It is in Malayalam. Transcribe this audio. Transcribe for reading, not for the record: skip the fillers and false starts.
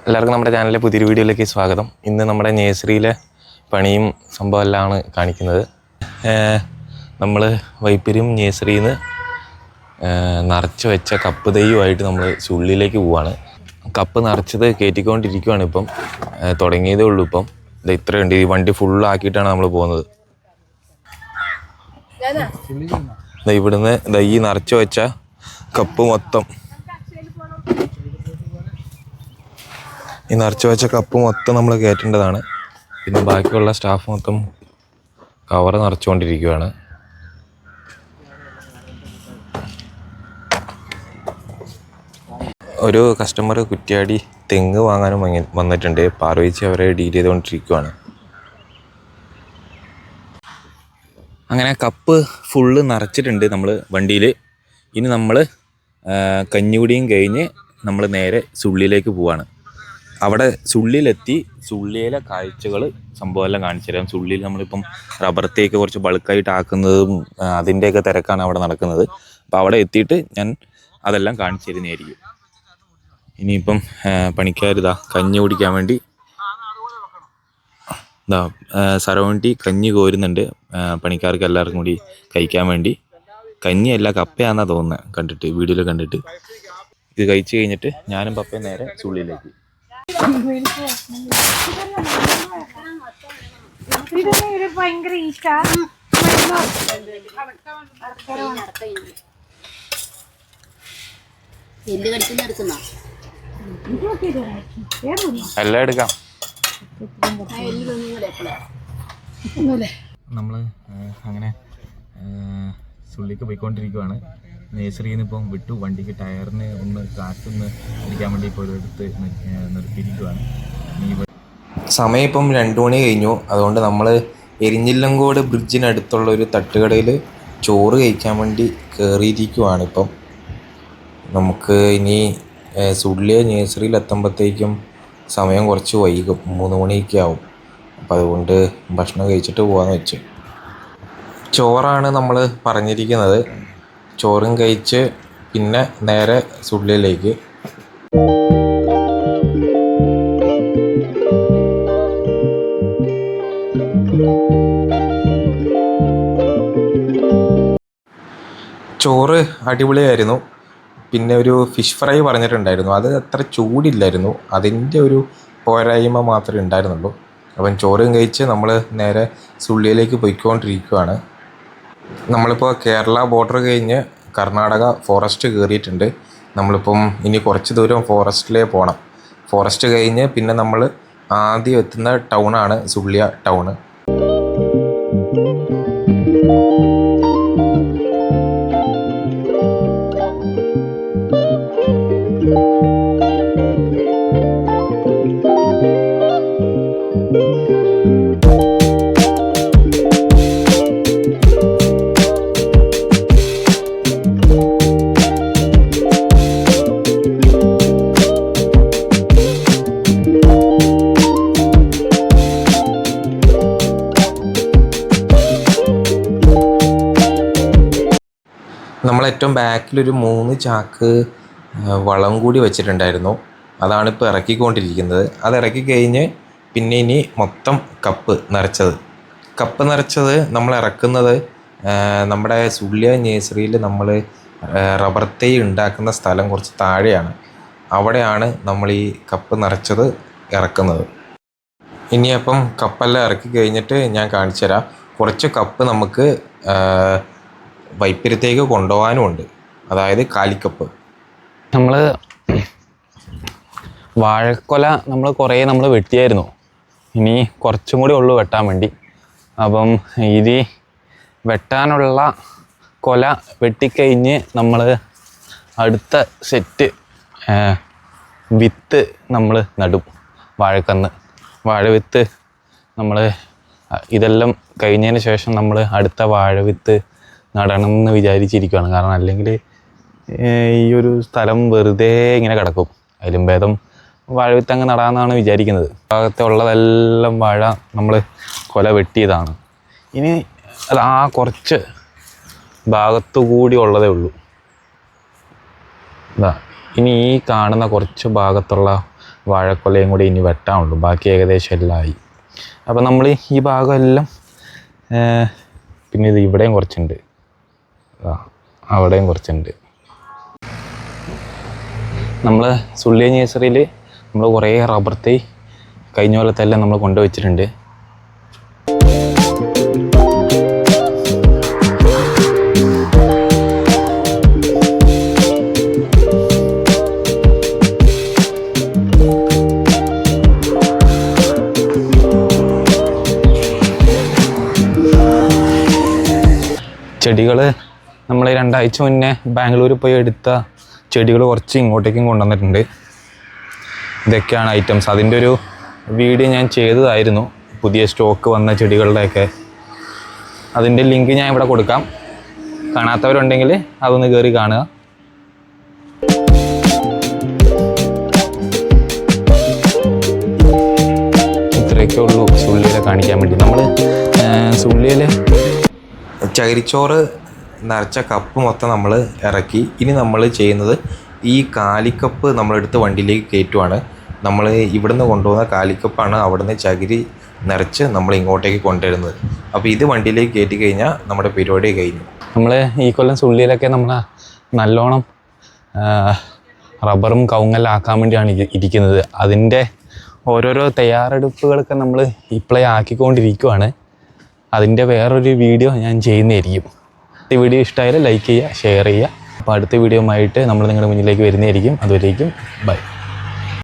എല്ലാവർക്കും നമ്മുടെ ചാനലിലെ പുതിയൊരു വീഡിയോയിലേക്ക് സ്വാഗതം. ഇന്ന് നമ്മുടെ നേഴ്സറിയിലെ പണിയും സംഭവമെല്ലാമാണ് കാണിക്കുന്നത്. നമ്മൾ വൈപ്പിരും നേഴ്സറിയിൽ നിന്ന് നിറച്ച് വെച്ച കപ്പ് തൈയുമായിട്ട് നമ്മൾ ചുള്ളിലേക്ക് പോവാണ്. കപ്പ് നിറച്ചത് കയറ്റിക്കൊണ്ടിരിക്കുകയാണ്. ഇപ്പം തുടങ്ങിയതേ ഉള്ളൂ. ഇപ്പം ഇത് ഇത്രയുണ്ട്. ഈ വണ്ടി ഫുള്ളാക്കിയിട്ടാണ് നമ്മൾ പോകുന്നത്. ഇവിടുന്ന് ഈ നിറച്ച് വെച്ച കപ്പ് മൊത്തം നമ്മൾ കയറ്റേണ്ടതാണ്. പിന്നെ ബാക്കിയുള്ള സ്റ്റാഫ് മൊത്തം കവർ നിറച്ചുകൊണ്ടിരിക്കുകയാണ്. ഒരു കസ്റ്റമർ കുറ്റ്യാടി തെങ്ങ് വാങ്ങാനും വന്നിട്ടുണ്ട്. പാർവീച്ചി അവരെ ഡീൽ ചെയ്തുകൊണ്ടിരിക്കുകയാണ്. അങ്ങനെ കപ്പ് ഫുള്ള് നിറച്ചിട്ടുണ്ട് നമ്മൾ വണ്ടിയിൽ. ഇനി നമ്മൾ കഞ്ഞികുടിയും കഴിഞ്ഞ് നമ്മൾ നേരെ സുള്ളിയിലേക്ക് പോവാണ്. അവിടെ സുള്ളിയിലെത്തി സുള്ളിയിലെ കാഴ്ചകൾ സംഭവമെല്ലാം കാണിച്ചു തരാം. സുള്ളിയിൽ നമ്മളിപ്പം റബ്ബർ തേക്ക് കുറച്ച് ബൾക്കായിട്ട് ആക്കുന്നതും അതിൻ്റെയൊക്കെ തിരക്കാണ് അവിടെ നടക്കുന്നത്. അപ്പോൾ അവിടെ എത്തിയിട്ട് ഞാൻ അതെല്ലാം കാണിച്ചു തരുന്നതായിരിക്കും. ഇനിയിപ്പം പണിക്കാരിതാ കഞ്ഞി കുടിക്കാൻ വേണ്ടി സരവണ്ടി കഞ്ഞി കോരുന്നുണ്ട് പണിക്കാർക്ക് എല്ലാവർക്കും കൂടി കഴിക്കാൻ വേണ്ടി. കഞ്ഞിയല്ല കപ്പയാണെന്നാണ് തോന്നുന്നത് കണ്ടിട്ട്, വീഡിയോയിൽ കണ്ടിട്ട്. ഇത് കഴിച്ച് കഴിഞ്ഞിട്ട് ഞാനും പപ്പയും നേരെ സുള്ളിയിലേക്ക്. ഭയങ്കര എല്ലാം എടുക്കാം. നമ്മൾ അങ്ങനെ സുള്ളിക്ക് പോയിക്കൊണ്ടിരിക്കുവാണ്. നേഴ്സറിയിൽ നിന്ന് ഇപ്പം വിട്ടു. വണ്ടിക്ക് ടയറിന് ഒന്ന് കാറ്റൊന്ന് അടിക്കാൻ വേണ്ടി ഇപ്പോൾ എടുത്ത് നിർത്തിയിരിക്കുവാണ്. സമയം ഇപ്പം 2 മണി കഴിഞ്ഞു. അതുകൊണ്ട് നമ്മൾ എരിഞ്ഞില്ലങ്കോട് ബ്രിഡ്ജിനടുത്തുള്ള ഒരു തട്ടുകടയിൽ ചോറ് കഴിക്കാൻ വേണ്ടി കയറിയിരിക്കുവാണ്. ഇപ്പം നമുക്ക് ഇനി സുള്ളിയെ നേഴ്സറിയിലെത്തുമ്പോഴത്തേക്കും സമയം കുറച്ച് വൈകും, 3 മണിയൊക്കെ ആവും. അപ്പം അതുകൊണ്ട് ഭക്ഷണം കഴിച്ചിട്ട് പോകാമെന്ന് വെച്ചു. ചോറാണ് നമ്മൾ പറഞ്ഞിരിക്കുന്നത്. ചോറും കഴിച്ച് പിന്നെ നേരെ സുള്ളിയിലേക്ക്. ചോറ് അടിപൊളിയായിരുന്നു. പിന്നെ ഒരു ഫിഷ് ഫ്രൈ പറഞ്ഞിട്ടുണ്ടായിരുന്നു. അത് അത്ര ചൂടില്ലായിരുന്നു. അതിൻ്റെ ഒരു പോരായ്മ മാത്രമേ ഉണ്ടായിരുന്നുള്ളൂ. അപ്പം ചോറും കഴിച്ച് നമ്മൾ നേരെ സുള്ളിയിലേക്ക് പോയിക്കൊണ്ടിരിക്കുകയാണ്. നമ്മളിപ്പോൾ കേരള ബോർഡർ കഴിഞ്ഞ് കർണാടക ഫോറസ്റ്റ് കയറിയിട്ടുണ്ട്. നമ്മളിപ്പം ഇനി കുറച്ച് ദൂരം ഫോറസ്റ്റിലേ പോകണം. ഫോറസ്റ്റ് കഴിഞ്ഞ് പിന്നെ നമ്മൾ ആദ്യം എത്തുന്ന ടൗണാണ് സുള്ളിയ ടൗണ്. നമ്മളേറ്റവും ബാക്കിലൊരു 3 ചാക്ക് വളം കൂടി വെച്ചിട്ടുണ്ടായിരുന്നു. അതാണിപ്പോൾ ഇറക്കിക്കൊണ്ടിരിക്കുന്നത്. അത് ഇറക്കി കഴിഞ്ഞ് പിന്നെ ഇനി മൊത്തം കപ്പ് നിറച്ചത് നമ്മൾ ഇറക്കുന്നത് നമ്മുടെ സുള്ളിയ നേഴ്സറിയിൽ നമ്മൾ റബ്ബർ തൈ ഉണ്ടാക്കുന്ന സ്ഥലം കുറച്ച് താഴെയാണ്. അവിടെയാണ് നമ്മൾ ഈ കപ്പ് നിറച്ചത് ഇറക്കുന്നത്. ഇനിയപ്പം കപ്പെല്ലാം ഇറക്കി കഴിഞ്ഞിട്ട് ഞാൻ കാണിച്ചു തരാം. കുറച്ച് കപ്പ് നമുക്ക് വൈപ്പിരത്തേക്ക് കൊണ്ടുപോകാനുമുണ്ട്, അതായത് കാലിക്കപ്പ്. നമ്മൾ വാഴക്കൊല കുറേ വെട്ടിയായിരുന്നു. ഇനി കുറച്ചും കൂടി ഉള്ളു വെട്ടാൻ വേണ്ടി. അപ്പം ഇത് വെട്ടാനുള്ള കൊല വെട്ടിക്കഴിഞ്ഞ് നമ്മൾ അടുത്ത സെറ്റ് വിത്ത് നമ്മൾ നടും. വാഴവിത്ത് നമ്മൾ ഇതെല്ലാം കഴിഞ്ഞതിന് ശേഷം നമ്മൾ അടുത്ത വാഴവിത്ത് നടണം എന്ന് വിചാരിച്ചിരിക്കുകയാണ്. കാരണം അല്ലെങ്കിൽ ഈ ഒരു സ്ഥലം വെറുതെ ഇങ്ങനെ കിടക്കും. അതിലും ഭേദം വാഴവിത്ത് അങ്ങ് നടാമെന്നാണ് വിചാരിക്കുന്നത്. ഭാഗത്തെ ഉള്ളതെല്ലാം വാഴ നമ്മൾ കൊല വെട്ടിയതാണ്. ഇനി അത് കുറച്ച് ഭാഗത്തു കൂടി ഉള്ളതേ ഉള്ളൂ. ഇനി ഈ കാണുന്ന കുറച്ച് ഭാഗത്തുള്ള വാഴക്കൊലയും കൂടി ഇനി വെട്ടാനുള്ളൂ. ബാക്കി ഏകദേശം എല്ലാം ആയി. അപ്പോൾ നമ്മൾ ഈ ഭാഗമെല്ലാം പിന്നെ ഇത് ഇവിടെയും കുറച്ചുണ്ട്, അവിടെയും കുറച്ചുണ്ട്. നമ്മൾ സുള്ളിയ നേഴ്സറിയിൽ നമ്മൾ കുറേ റബ്ബർ തൈ കഴിഞ്ഞ കൊല്ലത്തെല്ലാം നമ്മൾ കൊണ്ടുവച്ചിട്ടുണ്ട്. ചെടികൾ നമ്മൾ 2 ആഴ്ച മുന്നേ ബാംഗ്ലൂർ പോയി എടുത്ത ചെടികൾ കുറച്ച് ഇങ്ങോട്ടേക്കും കൊണ്ടുവന്നിട്ടുണ്ട്. ഇതൊക്കെയാണ് ഐറ്റംസ്. അതിൻ്റെ ഒരു വീഡിയോ ഞാൻ ചെയ്തതായിരുന്നു, പുതിയ സ്റ്റോക്ക് വന്ന ചെടികളുടെയൊക്കെ. അതിൻ്റെ ലിങ്ക് ഞാൻ ഇവിടെ കൊടുക്കാം. കാണാത്തവരുണ്ടെങ്കിൽ അതൊന്ന് കയറി കാണുക. ഇത്രയൊക്കെ ഉള്ളൂ സുള്ളിയിലെ കാണിക്കാൻ വേണ്ടി. നമ്മൾ സുള്ളിയിൽ ചകിരിച്ചോറ് നിറച്ച കപ്പ് മൊത്തം നമ്മൾ ഇറക്കി. ഇനി നമ്മൾ ചെയ്യുന്നത് ഈ കാലിക്കപ്പ് നമ്മളെടുത്ത് വണ്ടിയിലേക്ക് കയറ്റുവാണ്. നമ്മൾ ഇവിടുന്ന് കൊണ്ടുപോകുന്ന കാലിക്കപ്പാണ് അവിടുന്ന് ചകിരി നിറച്ച് നമ്മൾ ഇങ്ങോട്ടേക്ക് കൊണ്ടുവരുന്നത്. അപ്പോൾ ഇത് വണ്ടിയിലേക്ക് കയറ്റി കഴിഞ്ഞാൽ നമ്മുടെ പരിപാടി കഴിഞ്ഞു. നമ്മൾ ഈ കൊല്ലം സുള്ളിയിലൊക്കെ നമ്മൾ നല്ലോണം റബ്ബറും കവുങ്ങെല്ലാം ആക്കാൻ വേണ്ടിയാണ് ഇരിക്കുന്നത്. അതിൻ്റെ ഓരോരോ തയ്യാറെടുപ്പുകളൊക്കെ നമ്മൾ ഇപ്പോഴേ ആക്കിക്കൊണ്ടിരിക്കുവാണ്. അതിൻ്റെ വേറൊരു വീഡിയോ ഞാൻ ചെയ്യുന്നതായിരിക്കും. ഈ വീഡിയോ ഇഷ്ടമായാലും ലൈക്ക് ചെയ്യുക, ഷെയർ ചെയ്യുക. അപ്പോൾ അടുത്ത വീഡിയോ ആയിട്ട് നമ്മൾ നിങ്ങളുടെ മുന്നിലേക്ക് വരുന്നതായിരിക്കും. അതുവരേക്കും ബൈ.